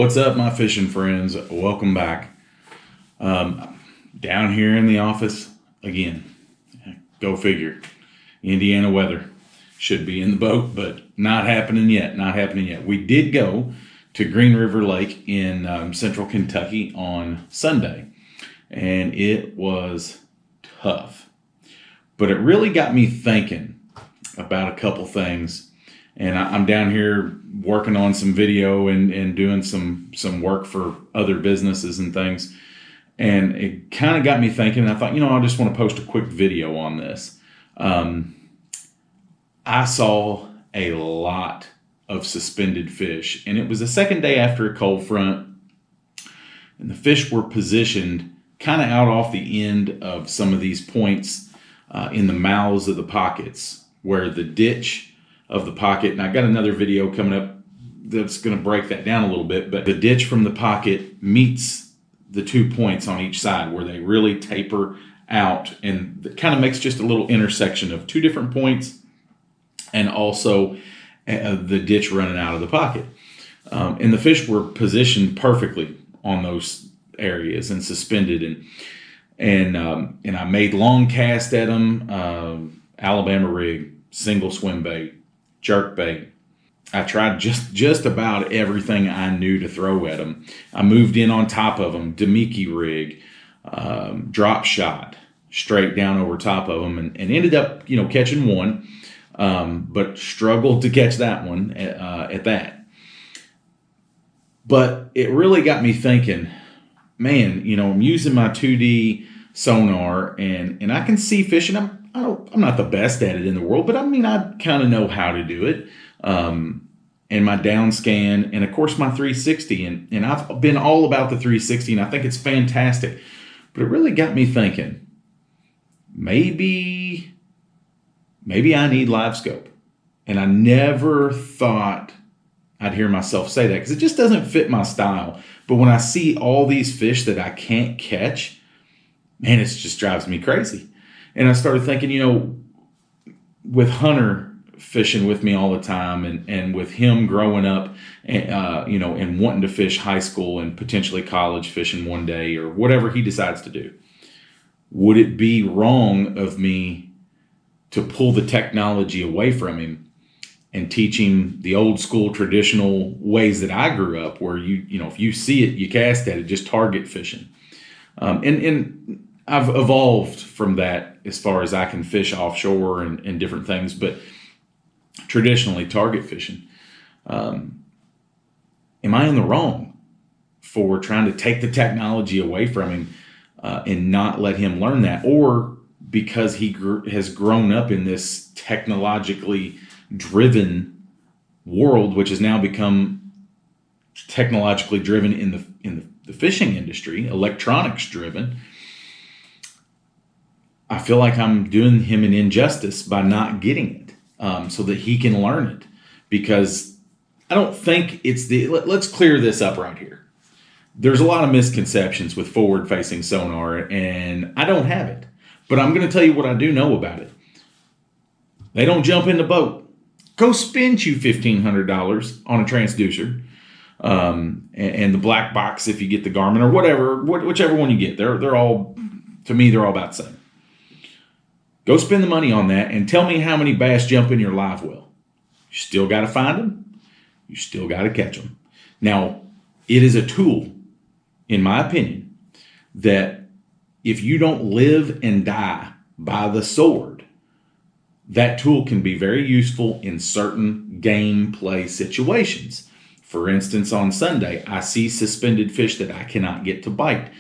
What's up, my fishing friends? Welcome back. Down here in the office again. Go figure. Indiana weather. Should be in the boat, but not happening yet. Not happening yet. We did go to Green River Lake in central Kentucky on Sunday, and it was tough. But it really got me thinking about a couple things. And I'm down here working on some video and doing some work for other businesses and things. And it kind of got me thinking. I thought, I just want to post a quick video on this. I saw a lot of suspended fish, and it was the second day after a cold front, and the fish were positioned kind of out off the end of some of these points in the mouths of the pockets, where the ditch of the pocket, and I got another video coming up that's going to break that down a little bit, but the ditch from the pocket meets the 2 points on each side where they really taper out, and it kind of makes just a little intersection of 2 different points, and also the ditch running out of the pocket. And the fish were positioned perfectly on those areas and suspended, and I made long cast at them, Alabama rig, single swim bait, jerk bait. I tried just about everything I knew to throw at them. I moved in on top of them, Demiki rig, drop shot straight down over top of them, and ended up catching one, but struggled to catch that one at that. But it really got me thinking, man, I'm using my 2D sonar, and I can see fish, and I'm not the best at it in the world, but I kind of know how to do it. And my down scan, and of course my 360, and I've been all about the 360, and I think it's fantastic. But it really got me thinking, maybe I need live scope. And I never thought I'd hear myself say that, because it just doesn't fit my style. But when I see all these fish that I can't catch, man, it just drives me crazy. And I started thinking, with Hunter fishing with me all the time, and with him growing up, and wanting to fish high school and potentially college fishing one day, or whatever he decides to do, would it be wrong of me to pull the technology away from him and teach him the old school traditional ways that I grew up, where if you see it, you cast at it, just target fishing? And I've evolved from that as far as I can fish offshore and different things, but traditionally target fishing. Am I in the wrong for trying to take the technology away from him and not let him learn that? Or because he has grown up in this technologically driven world, which has now become technologically driven in the fishing industry, electronics driven, I feel like I'm doing him an injustice by not getting it, so that he can learn it. Because I don't think it's let's clear this up right here. There's a lot of misconceptions with forward-facing sonar, and I don't have it. But I'm going to tell you what I do know about it. They don't jump in the boat. Go spend you $1,500 on a transducer, and the black box if you get the Garmin, or whatever, whichever one you get. They're all, to me, they're all about the same. Go spend the money on that and tell me how many bass jump in your live well. You still got to find them. You still got to catch them. Now, it is a tool, in my opinion, that if you don't live and die by the sword, that tool can be very useful in certain gameplay situations. For instance, on Sunday, I see suspended fish that I cannot get to bite.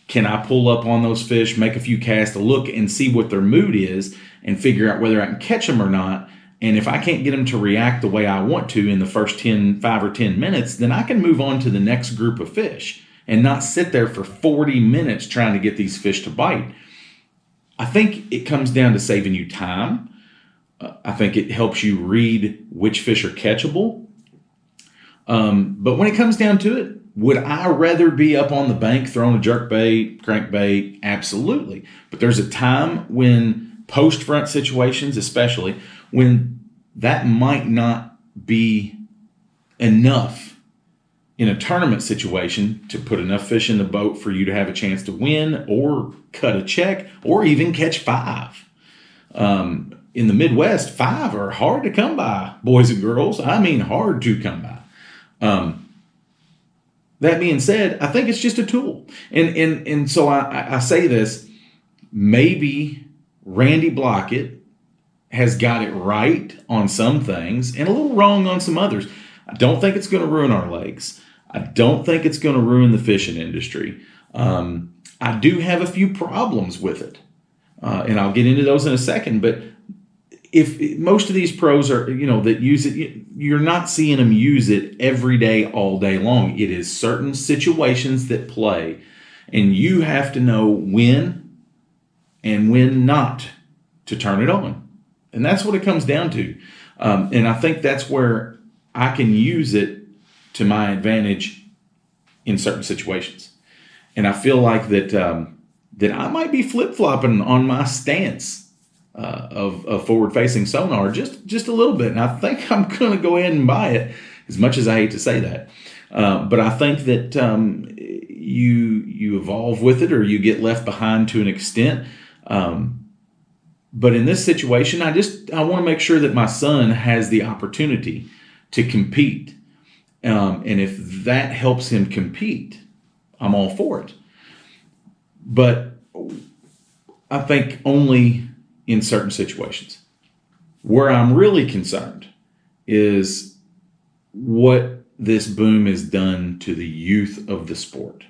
Can I pull up on those fish, make a few casts, look and see what their mood is, and figure out whether I can catch them or not? And if I can't get them to react the way I want to in the first 5 or 10 minutes, then I can move on to the next group of fish and not sit there for 40 minutes trying to get these fish to bite. I think it comes down to saving you time. I think it helps you read which fish are catchable. But when it comes down to it, would I rather be up on the bank throwing a jerk bait, crankbait? Absolutely. But there's a time when post-front situations, especially, when that might not be enough in a tournament situation to put enough fish in the boat for you to have a chance to win or cut a check or even catch 5. In the Midwest, 5 are hard to come by, boys and girls. I mean, hard to come by. That being said, I think it's just a tool. And so I say this, maybe Randy Blaukat has got it right on some things and a little wrong on some others. I don't think it's going to ruin our lakes. I don't think it's going to ruin the fishing industry. I do have a few problems with it, and I'll get into those in a second. But if most of these pros are, that use it, you're not seeing them use it every day, all day long. It is certain situations that play, and you have to know when and when not to turn it on. And that's what it comes down to. And I think that's where I can use it to my advantage in certain situations. And I feel like that I might be flip-flopping on my stance of forward-facing sonar just a little bit. And I think I'm going to go ahead and buy it, as much as I hate to say that. But I think that you evolve with it, or you get left behind to an extent. But in this situation, I want to make sure that my son has the opportunity to compete. And if that helps him compete, I'm all for it. But I think only in certain situations. Where I'm really concerned is what this boom has done to the youth of the sport.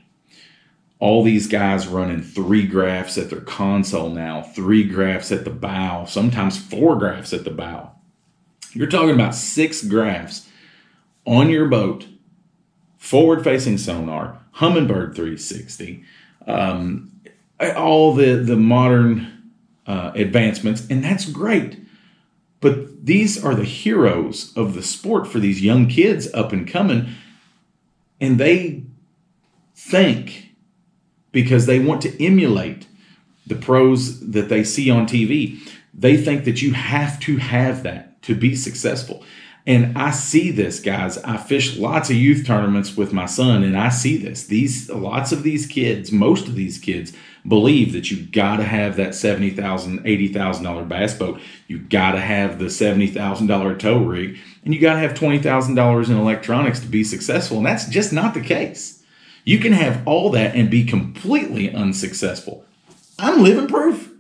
All these guys running 3 graphs at their console now, 3 graphs at the bow, sometimes 4 graphs at the bow. You're talking about 6 graphs on your boat, forward-facing sonar, Humminbird 360, all the modern advancements, and that's great. But these are the heroes of the sport for these young kids up and coming, and they think, because they want to emulate the pros that they see on TV, they think that you have to have that to be successful. And I see this, guys. I fish lots of youth tournaments with my son, and I see this. Lots of these kids, most of these kids, believe that you got to have that $70,000, $80,000 bass boat. You got to have the $70,000 tow rig, and you got to have $20,000 in electronics to be successful. And that's just not the case. You can have all that and be completely unsuccessful. I'm living proof.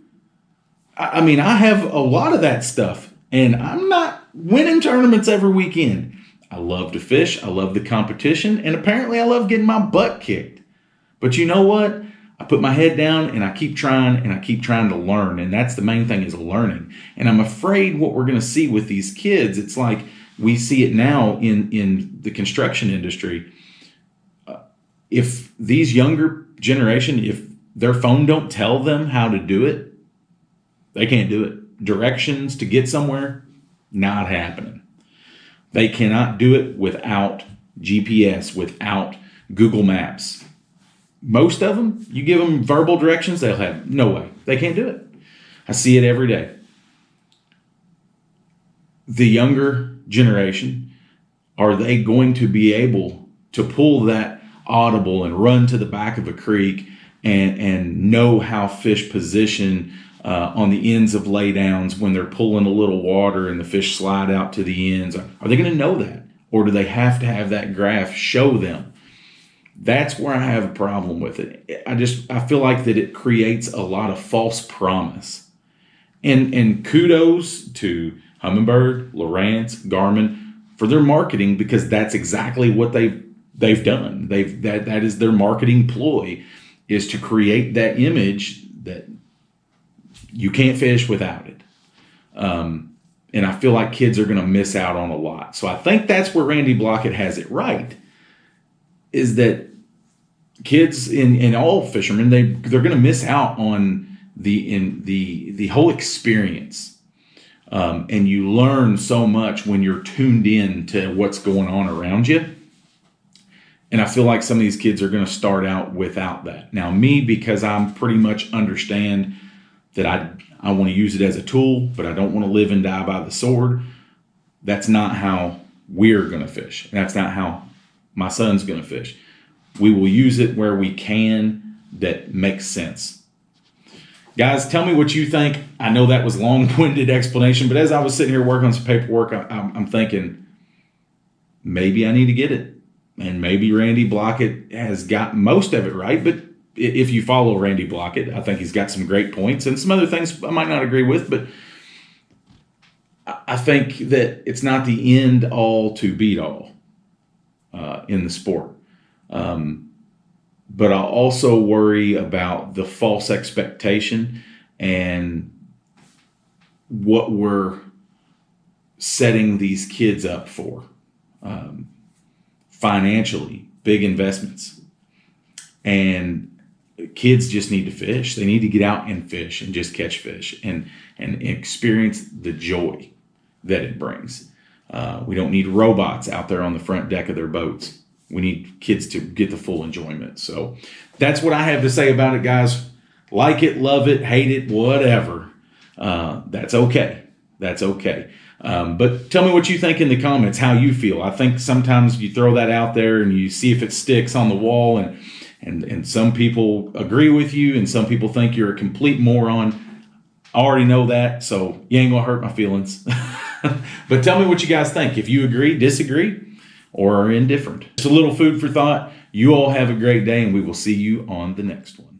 I mean, I have a lot of that stuff, and I'm not winning tournaments every weekend. I love to fish. I love the competition. And apparently I love getting my butt kicked. But you know what? I put my head down and I keep trying and I keep trying to learn. And that's the main thing, is learning. And I'm afraid what we're going to see with these kids, it's like we see it now in the construction industry. If these younger generation, if their phone don't tell them how to do it, they can't do it. Directions to get somewhere, not happening. They cannot do it without GPS, without Google Maps. Most of them, you give them verbal directions, they'll have no way. They can't do it. I see it every day. The younger generation, are they going to be able to pull that audible and run to the back of a creek and know how fish position on the ends of laydowns when they're pulling a little water and the fish slide out to the ends? Are they going to know that? Or do they have to have that graph show them? That's where I have a problem with it. I feel like that it creates a lot of false promise. And kudos to Humminbird, Lowrance, Garmin for their marketing, because that's exactly what they've done. That is their marketing ploy, is to create that image that you can't fish without it. And I feel like kids are going to miss out on a lot. So I think that's where Randy Blaukat has it right, is that kids and all fishermen, they're going to miss out on the whole experience. And you learn so much when you're tuned in to what's going on around you. And I feel like some of these kids are going to start out without that. Now, me, because I'm pretty much understand that I want to use it as a tool, but I don't want to live and die by the sword. That's not how we're going to fish. That's not how My son's going to fish. We will use it where we can that makes sense. Guys, tell me what you think. I know that was a long-winded explanation, but as I was sitting here working on some paperwork, I'm thinking maybe I need to get it. And maybe Randy Blaukat has got most of it right, but if you follow Randy Blaukat, I think he's got some great points and some other things I might not agree with, but I think that it's not the end all to beat all in the sport. But I also worry about the false expectation and what we're setting these kids up for. Financially, big investments. And kids just need to fish. They need to get out and fish and just catch fish and experience the joy that it brings. We don't need robots out there on the front deck of their boats. We need kids to get the full enjoyment. So that's what I have to say about it, guys. Like it, love it, hate it, whatever. That's okay. That's okay. But tell me what you think in the comments, how you feel. I think sometimes you throw that out there and you see if it sticks on the wall, and some people agree with you and some people think you're a complete moron. I already know that, so you ain't gonna hurt my feelings. But tell me what you guys think. If you agree, disagree, or are indifferent. Just a little food for thought. You all have a great day, and we will see you on the next one.